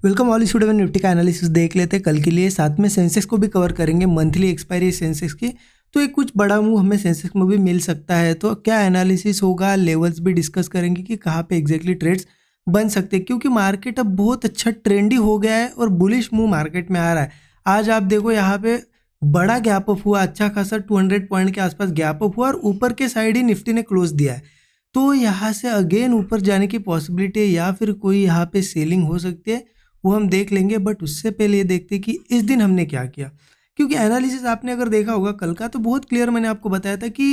Welcome all student, Nifty का analysis देख लेते हैं कल के लिए। साथ में सेंसेक्स को भी कवर करेंगे, मंथली एक्सपायरी सेंसेक्स की। तो एक कुछ बड़ा मूव हमें सेंसेक्स में भी मिल सकता है, तो क्या एनालिसिस होगा, लेवल्स भी डिस्कस करेंगे कि कहाँ पे एग्जैक्टली ट्रेड्स बन सकते हैं, क्योंकि मार्केट अब बहुत अच्छा ट्रेंडी हो गया है और बुलिश मूव मार्केट में आ रहा है। आज आप देखो यहाँ पे बड़ा गैप अप हुआ, अच्छा खासा 200 पॉइंट के आसपास गैप अप हुआ और ऊपर के साइड ही निफ्टी ने क्लोज दिया है। तो यहाँ से अगेन ऊपर जाने की पॉसिबिलिटी है या फिर कोई यहाँ पे सेलिंग हो सकती है, वो हम देख लेंगे। बट उससे पहले ये देखते हैं कि इस दिन हमने क्या किया, क्योंकि एनालिसिस आपने अगर देखा होगा कल का तो बहुत क्लियर मैंने आपको बताया था कि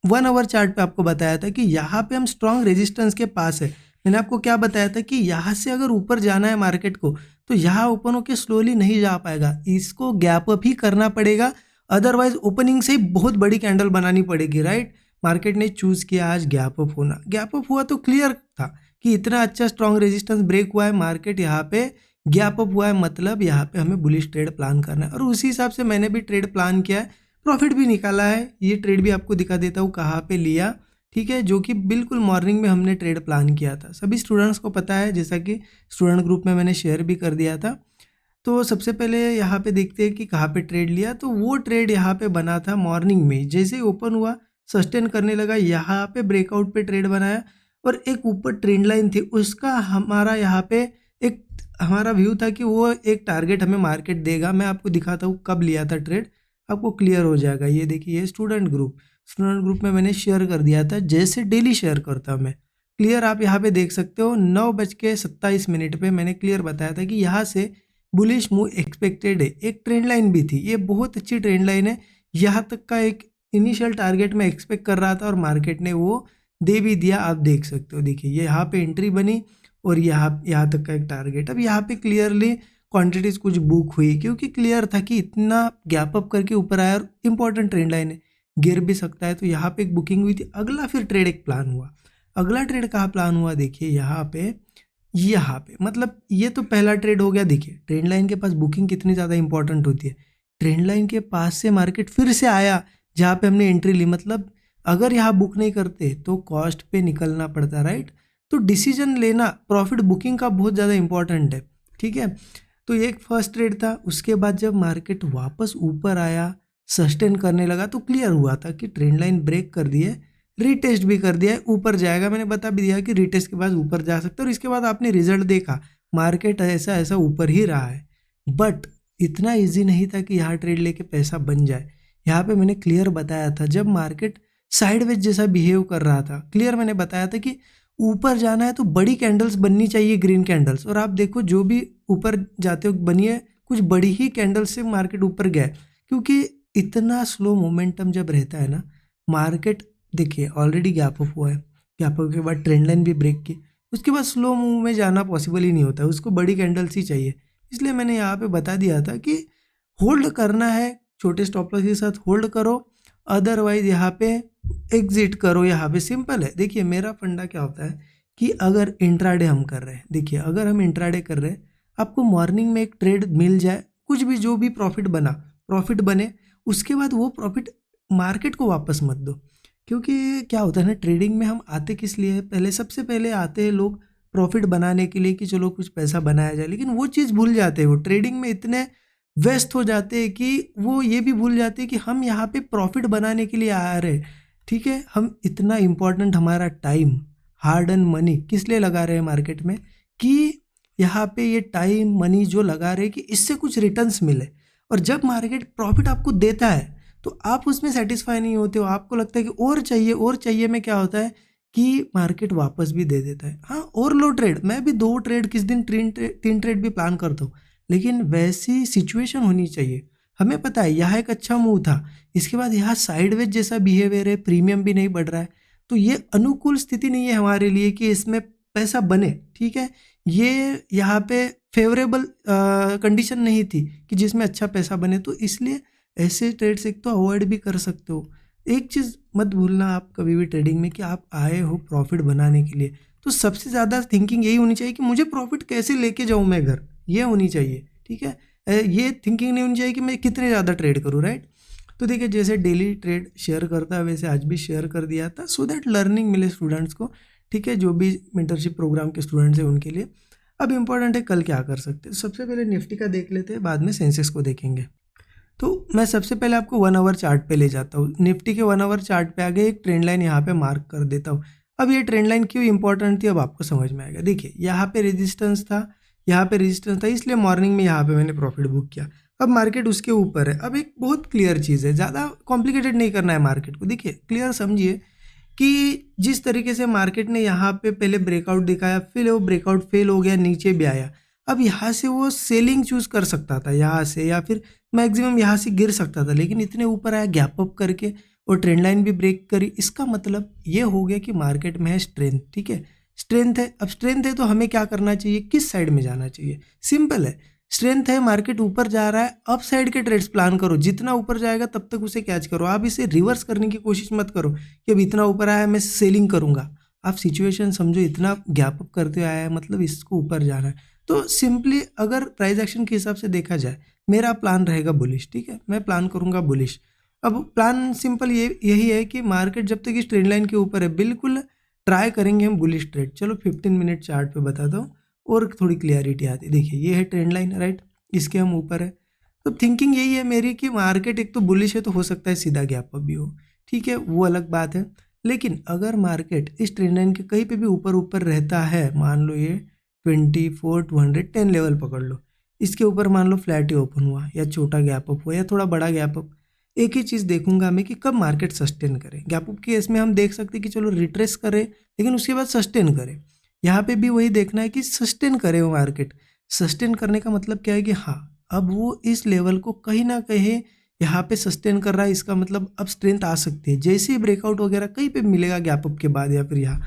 1 आवर चार्ट पे आपको बताया था कि यहाँ पे हम स्ट्रॉन्ग रेजिस्टेंस के पास है। मैंने आपको क्या बताया था कि यहाँ से अगर ऊपर जाना है मार्केट को तो यहाँ ओपन होकर स्लोली नहीं जा पाएगा, इसको गैप अप ही करना पड़ेगा, अदरवाइज ओपनिंग से ही बहुत बड़ी कैंडल बनानी पड़ेगी। राइट, मार्केट ने चूज किया आज गैप अप होना। गैप अप हुआ तो क्लियर था कि इतना अच्छा स्ट्रॉन्ग रेजिस्टेंस ब्रेक हुआ है, मार्केट यहाँ पे गैप अप हुआ है, मतलब यहाँ पे हमें बुलिश ट्रेड प्लान करना है। और उसी हिसाब से मैंने भी ट्रेड प्लान किया है, प्रॉफिट भी निकाला है। ये ट्रेड भी आपको दिखा देता हूँ कहाँ पे लिया, ठीक है, जो कि बिल्कुल मॉर्निंग में हमने ट्रेड प्लान किया था। सभी स्टूडेंट्स को पता है, जैसा कि स्टूडेंट ग्रुप में मैंने शेयर भी कर दिया था। तो सबसे पहले यहाँ पे देखते हैं कि कहाँ पे ट्रेड लिया। तो वो ट्रेड यहाँ पे बना था मॉर्निंग में, जैसे ही ओपन हुआ सस्टेन करने लगा, यहाँ पे ब्रेकआउट पे ट्रेड बनाया और एक ऊपर ट्रेंड लाइन थी उसका हमारा यहाँ पे एक हमारा व्यू था कि वो एक टारगेट हमें मार्केट देगा। मैं आपको दिखाता हूँ कब लिया था ट्रेड, आपको क्लियर हो जाएगा। ये देखिए, स्टूडेंट ग्रुप में मैंने शेयर कर दिया था, जैसे डेली शेयर करता हूँ मैं। क्लियर आप यहाँ पे देख सकते हो, 9:27 पे मैंने क्लियर बताया था कि यहाँ से बुलिश मूव एक्सपेक्टेड है। एक ट्रेंड लाइन भी थी, ये बहुत अच्छी ट्रेंड लाइन है। यहाँ तक का एक इनिशियल टारगेट मैं एक्सपेक्ट कर रहा था और मार्केट ने वो दे भी दिया, आप देख सकते हो। देखिए ये यहाँ पे एंट्री बनी और यहाँ तक का एक टारगेट। अब यहाँ पे क्लियरली क्वांटिटीज कुछ बुक हुई, क्योंकि क्लियर था कि इतना गैप अप करके ऊपर आया और इंपॉर्टेंट ट्रेंड लाइन है, गिर भी सकता है। तो यहाँ पे एक बुकिंग हुई थी। अगला फिर ट्रेड एक प्लान हुआ। अगला ट्रेड कहाँ प्लान हुआ, देखिए यहाँ पे मतलब ये तो पहला ट्रेड हो गया। देखिए ट्रेंड लाइन के पास बुकिंग कितनी ज़्यादा इंपॉर्टेंट होती है। ट्रेंड लाइन के पास से मार्केट फिर से आया जहाँ पे हमने एंट्री ली, मतलब अगर यहाँ बुक नहीं करते तो कॉस्ट पे निकलना पड़ता। राइट, तो डिसीजन लेना प्रॉफिट बुकिंग का बहुत ज़्यादा इंपॉर्टेंट है, ठीक है। तो ये एक फर्स्ट ट्रेड था। उसके बाद जब मार्केट वापस ऊपर आया, सस्टेन करने लगा, तो क्लियर हुआ था कि ट्रेंड लाइन ब्रेक कर दिए, रीटेस्ट भी कर दिया है, ऊपर जाएगा। मैंने बता भी दिया कि रीटेस्ट के बाद ऊपर जा सकते हैं। और इसके बाद आपने रिजल्ट देखा, मार्केट ऐसा ऊपर ही रहा है। बट इतना इजी नहीं था कि यहाँ ट्रेड लेके पैसा बन जाए। यहाँ पे मैंने क्लियर बताया था, जब मार्केट साइडवेज जैसा बिहेव कर रहा था, क्लियर मैंने बताया था कि ऊपर जाना है तो बड़ी कैंडल्स बननी चाहिए, ग्रीन कैंडल्स। और आप देखो जो भी ऊपर जाते हो बनिए, कुछ बड़ी ही कैंडल्स से मार्केट ऊपर गया, क्योंकि इतना स्लो मोमेंटम जब रहता है ना मार्केट। देखिए ऑलरेडी गैप अप हुआ है, गैप अप के बाद ट्रेंड लाइन भी ब्रेक की, उसके बाद स्लो मूव में जाना पॉसिबल ही नहीं होता, उसको बड़ी कैंडल्स ही चाहिए। इसलिए मैंने यहाँ पे बता दिया था कि होल्ड करना है, छोटे स्टॉप लॉस के साथ होल्ड करो, अदरवाइज यहाँ पे एग्जिट करो। यहाँ पे सिंपल है। देखिए मेरा फंडा क्या होता है कि अगर इंट्राडे हम कर रहे हैं, देखिए अगर हम इंट्राडे कर रहे हैं, आपको मॉर्निंग में एक ट्रेड मिल जाए, कुछ भी जो भी प्रॉफिट बने, उसके बाद वो प्रॉफिट मार्केट को वापस मत दो। क्योंकि क्या होता है ना, ट्रेडिंग में हम आते किस लिए, सबसे पहले आते हैं लोग प्रॉफिट बनाने के लिए कि चलो कुछ पैसा बनाया जाए, लेकिन वो चीज़ भूल जाते हैं। वो ट्रेडिंग में इतने व्यस्त हो जाते हैं कि वो ये भी भूल जाते हैं कि हम यहाँ पे प्रॉफिट बनाने के लिए आ रहे हैं, ठीक है। हम इतना इम्पोर्टेंट हमारा टाइम, हार्ड एंड मनी किस लिए लगा रहे हैं मार्केट में, कि यहाँ पे ये टाइम मनी जो लगा रहे हैं कि इससे कुछ रिटर्न्स मिले। और जब मार्केट प्रॉफिट आपको देता है तो आप उसमें सेटिस्फाई नहीं होते हो, आपको लगता है कि और चाहिए में क्या होता है कि मार्केट वापस भी दे देता है। हाँ, और लो ट्रेड, मैं भी 2 ट्रेड किस दिन 3 ट्रेड भी प्लान करता हूँ, लेकिन वैसी सिचुएशन होनी चाहिए। हमें पता है यहाँ एक अच्छा मूव था, इसके बाद यहाँ साइडवेज जैसा बिहेवियर है, प्रीमियम भी नहीं बढ़ रहा है, तो ये अनुकूल स्थिति नहीं है हमारे लिए कि इसमें पैसा बने, ठीक है। ये यहाँ पे फेवरेबल कंडीशन नहीं थी कि जिसमें अच्छा पैसा बने, तो इसलिए ऐसे ट्रेड्स एक तो अवॉइड भी कर सकते हो। एक चीज़ मत भूलना आप कभी भी ट्रेडिंग में कि आप आए हो प्रॉफिट बनाने के लिए, तो सबसे ज़्यादा थिंकिंग यही होनी चाहिए कि मुझे प्रॉफिट कैसे लेके जाऊँ मैं घर, ये होनी चाहिए, ठीक है। ये थिंकिंग नहीं होनी चाहिए कि मैं कितने ज़्यादा ट्रेड करूँ। राइट, तो देखिए जैसे डेली ट्रेड शेयर करता है वैसे आज भी शेयर कर दिया था, सो दैट लर्निंग मिले स्टूडेंट्स को, ठीक है, जो भी मेंटरशिप प्रोग्राम के स्टूडेंट्स हैं उनके लिए। अब इम्पोर्टेंट है कल क्या कर सकते हैं। सबसे पहले निफ्टी का देख लेते हैं, बाद में सेंसेक्स को देखेंगे। तो मैं सबसे पहले आपको 1 आवर चार्ट पे ले जाता हूँ। निफ्टी के 1 आवर चार्ट पे आगे एक ट्रेंड लाइन यहाँ पे मार्क कर देता हूँ। अब ये ट्रेंड लाइन क्यों इंपॉर्टेंट थी अब आपको समझ में आएगा। देखिए यहाँ पे रेजिस्टेंस था, यहाँ पे रेजिस्टेंस था, इसलिए मॉर्निंग में यहाँ पे मैंने प्रॉफिट बुक किया। अब मार्केट उसके ऊपर है। अब एक बहुत क्लियर चीज़ है, ज़्यादा कॉम्प्लिकेटेड नहीं करना है मार्केट को। देखिए क्लियर समझिए कि जिस तरीके से मार्केट ने यहाँ पे पहले ब्रेकआउट दिखाया, फिर वो ब्रेकआउट फेल हो गया, नीचे भी आया। अब यहाँ से वो सेलिंग चूज कर सकता था यहाँ से, या फिर मैक्सिमम यहाँ से गिर सकता था, लेकिन इतने ऊपर आया गैप अप करके और ट्रेंड लाइन भी ब्रेक करी। इसका मतलब ये हो गया कि मार्केट में है स्ट्रेंथ। ठीक है, स्ट्रेंथ है। अब स्ट्रेंथ है तो हमें क्या करना चाहिए, किस साइड में जाना चाहिए। सिंपल है, स्ट्रेंथ है, मार्केट ऊपर जा रहा है, अप साइड के ट्रेड्स प्लान करो। जितना ऊपर जाएगा तब तक उसे कैच करो। आप इसे रिवर्स करने की कोशिश मत करो कि अब इतना ऊपर आया मैं सेलिंग करूंगा। आप सिचुएशन समझो, इतना गैप अप करते आया है मतलब इसको ऊपर जाना है। तो सिंपली अगर प्राइस एक्शन के हिसाब से देखा जाए, मेरा प्लान रहेगा बुलिश। ठीक है, मैं प्लान करूंगा बुलिश। अब प्लान सिंपल यही है कि मार्केट जब तक इस ट्रेंड लाइन के ऊपर है बिल्कुल ट्राई करेंगे हम बुलिश ट्रेड। चलो 15 मिनट चार्ट पे बताता हूँ और थोड़ी क्लियरिटी आती है। देखिए ये है ट्रेंड लाइन, राइट, इसके हम ऊपर है। तो थिंकिंग यही है मेरी कि मार्केट एक तो बुलिश है तो हो सकता है सीधा गैप अप भी हो। ठीक है, वो अलग बात है। लेकिन अगर मार्केट इस ट्रेंड लाइन के कहीं पे भी ऊपर ऊपर रहता है, मान लो ये 24,210 लेवल पकड़ लो, इसके ऊपर मान लो फ्लैट ही ओपन हुआ या छोटा गैप अप हुआ या थोड़ा बड़ा गैप अप, एक ही चीज़ देखूंगा मैं कि कब मार्केट सस्टेन करे। गैप अप के केस में हम देख सकते हैं कि चलो रिट्रेस करे लेकिन उसके बाद सस्टेन करे। यहाँ पे भी वही देखना है कि सस्टेन करे वो मार्केट। सस्टेन करने का मतलब क्या है कि हाँ अब वो इस लेवल को कहीं ना कहीं यहाँ पे सस्टेन कर रहा है, इसका मतलब अब स्ट्रेंथ आ सकती है। जैसे ही ब्रेकआउट वगैरह कहीं पे मिलेगा गैप अप के बाद या फिर यहाँ,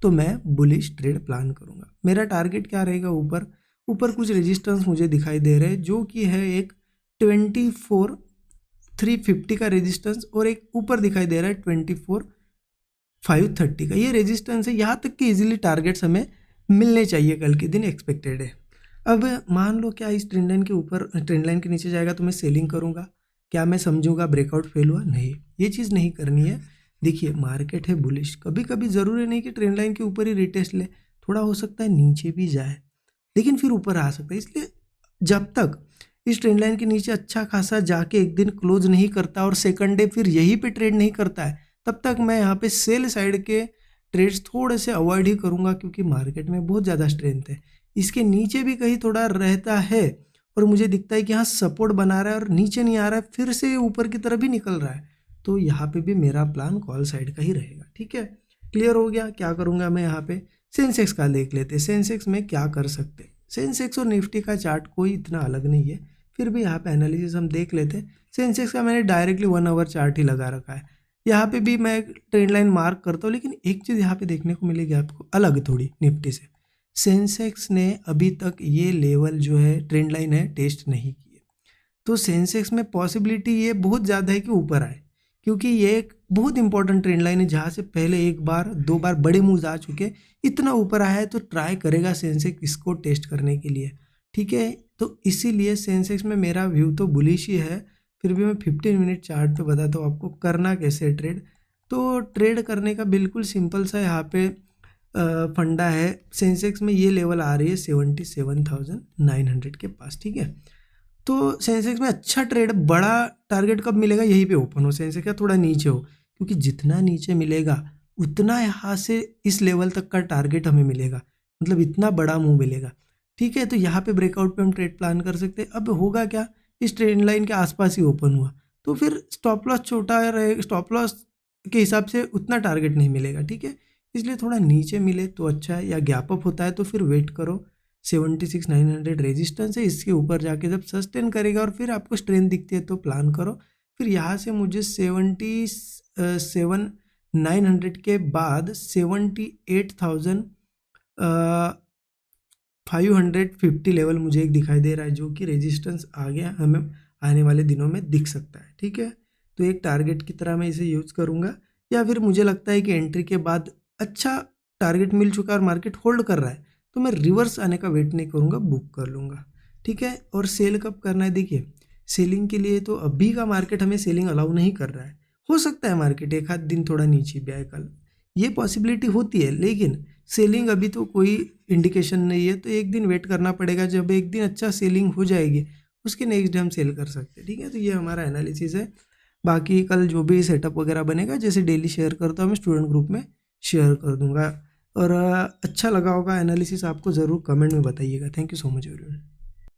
तो मैं बुलिश ट्रेड प्लान करूंगा। मेरा टारगेट क्या रहेगा, ऊपर ऊपर कुछ रेजिस्टेंस मुझे दिखाई दे रहे हैं जो कि है एक 24,350 का रेजिस्टेंस और एक ऊपर दिखाई दे रहा है 24,530 का। ये रेजिस्टेंस है, यहाँ तक कि इजीली टारगेट्स हमें मिलने चाहिए कल के दिन, एक्सपेक्टेड है। अब मान लो क्या इस ट्रेंड लाइन के ऊपर ट्रेंड लाइन के नीचे जाएगा तो मैं सेलिंग करूंगा। क्या मैं समझूंगा ब्रेकआउट फेल हुआ? नहीं, ये चीज़ नहीं करनी है। देखिए मार्केट है बुलिश, कभी कभी ज़रूरी नहीं कि ट्रेंड लाइन के ऊपर ही रिटेस्ट ले, थोड़ा हो सकता है नीचे भी जाए लेकिन फिर ऊपर आ सकता है। इसलिए जब तक इस ट्रेंड लाइन के नीचे अच्छा खासा जाके एक दिन क्लोज नहीं करता और सेकंड डे फिर यहीं पे ट्रेड नहीं करता है, तब तक मैं यहाँ पे सेल साइड के ट्रेड्स थोड़े से अवॉइड ही करूँगा, क्योंकि मार्केट में बहुत ज़्यादा स्ट्रेंथ है। इसके नीचे भी कहीं थोड़ा रहता है और मुझे दिखता है कि हाँ सपोर्ट बना रहा है और नीचे नहीं आ रहा है, फिर से ऊपर की तरफ ही निकल रहा है, तो यहाँ पे भी मेरा प्लान कॉल साइड का ही रहेगा। ठीक है, क्लियर हो गया। क्या करूँगा मैं यहाँ पे, सेंसेक्स का देख लेते हैं। सेंसेक्स में क्या कर सकते हैं। सेंसेक्स और निफ्टी का चार्ट कोई इतना अलग नहीं है, फिर भी यहाँ पे एनालिसिस हम देख लेते हैं। सेंसेक्स का मैंने डायरेक्टली 1 आवर चार्ट ही लगा रखा है। यहाँ पे भी मैं ट्रेंड लाइन मार्क करता हूँ, लेकिन एक चीज़ यहाँ पे देखने को मिलेगी आपको अलग थोड़ी निफ्टी से। सेंसेक्स ने अभी तक ये लेवल जो है ट्रेंड लाइन है टेस्ट नहीं की है, तो सेंसेक्स में पॉसिबिलिटी ये बहुत ज़्यादा है कि ऊपर आए, क्योंकि ये एक बहुत इंपॉर्टेंट ट्रेंड लाइन है जहाँ से पहले एक बार दो बार बड़े मूव्स आ चुके। इतना ऊपर आया है तो ट्राई करेगा सेंसेक्स इसको टेस्ट करने के लिए। ठीक है, तो इसीलिए सेंसेक्स में मेरा व्यू तो बुलिश ही है। फिर भी मैं 15 मिनट चार्ट पे बताता हूँ आपको करना कैसे है ट्रेड। तो ट्रेड करने का बिल्कुल सिंपल सा यहाँ पे फंडा है। सेंसेक्स में ये लेवल आ रही है 77,900 के पास। ठीक है, तो सेंसेक्स में अच्छा ट्रेड बड़ा टारगेट कब मिलेगा, यहीं पे ओपन हो सेंसेक्स का थोड़ा नीचे हो, क्योंकि जितना नीचे मिलेगा उतना यहाँ से इस लेवल तक का टारगेट हमें मिलेगा, मतलब इतना बड़ा मूव मिलेगा। ठीक है, तो यहाँ पे ब्रेकआउट पे हम ट्रेड प्लान कर सकते हैं। अब होगा क्या, इस ट्रेंड लाइन के आसपास ही ओपन हुआ तो फिर स्टॉप लॉस छोटा रहेगा, स्टॉप लॉस के हिसाब से उतना टारगेट नहीं मिलेगा। ठीक है, इसलिए थोड़ा नीचे मिले तो अच्छा है, या गैप अप होता है तो फिर वेट करो। 76,900 रेजिस्टेंस है, इसके ऊपर जाके जब सस्टेन करेगा और फिर आपको स्ट्रेंथ दिखती है तो प्लान करो। फिर यहाँ से मुझे 77,900 के बाद 78,550 लेवल मुझे एक दिखाई दे रहा है, जो कि रेजिस्टेंस आ गया, हमें आने वाले दिनों में दिख सकता है। ठीक है, तो एक टारगेट की तरह मैं इसे यूज़ करूँगा, या फिर मुझे लगता है कि एंट्री के बाद अच्छा टारगेट मिल चुका है और मार्केट होल्ड कर रहा है तो मैं रिवर्स आने का वेट नहीं करूँगा, बुक कर लूँगा। ठीक है, और सेल कब करना है, देखिए सेलिंग के लिए तो अभी का मार्केट हमें सेलिंग अलाउ नहीं कर रहा है। हो सकता है मार्केट एक आध दिन थोड़ा नीचे भी आए कल, ये पॉसिबिलिटी होती है, लेकिन सेलिंग अभी तो कोई इंडिकेशन नहीं है, तो एक दिन वेट करना पड़ेगा। जब एक दिन अच्छा सेलिंग हो जाएगी उसके नेक्स्ट डे हम सेल कर सकते हैं, ठीक है। तो ये हमारा एनालिसिस है। बाकी कल जो भी सेटअप वगैरह बनेगा, जैसे डेली शेयर करता हूँ मैं स्टूडेंट ग्रुप में शेयर कर दूंगा। और अच्छा लगा होगा एनालिसिस आपको, ज़रूर कमेंट में बताइएगा। Thank you so much everyone.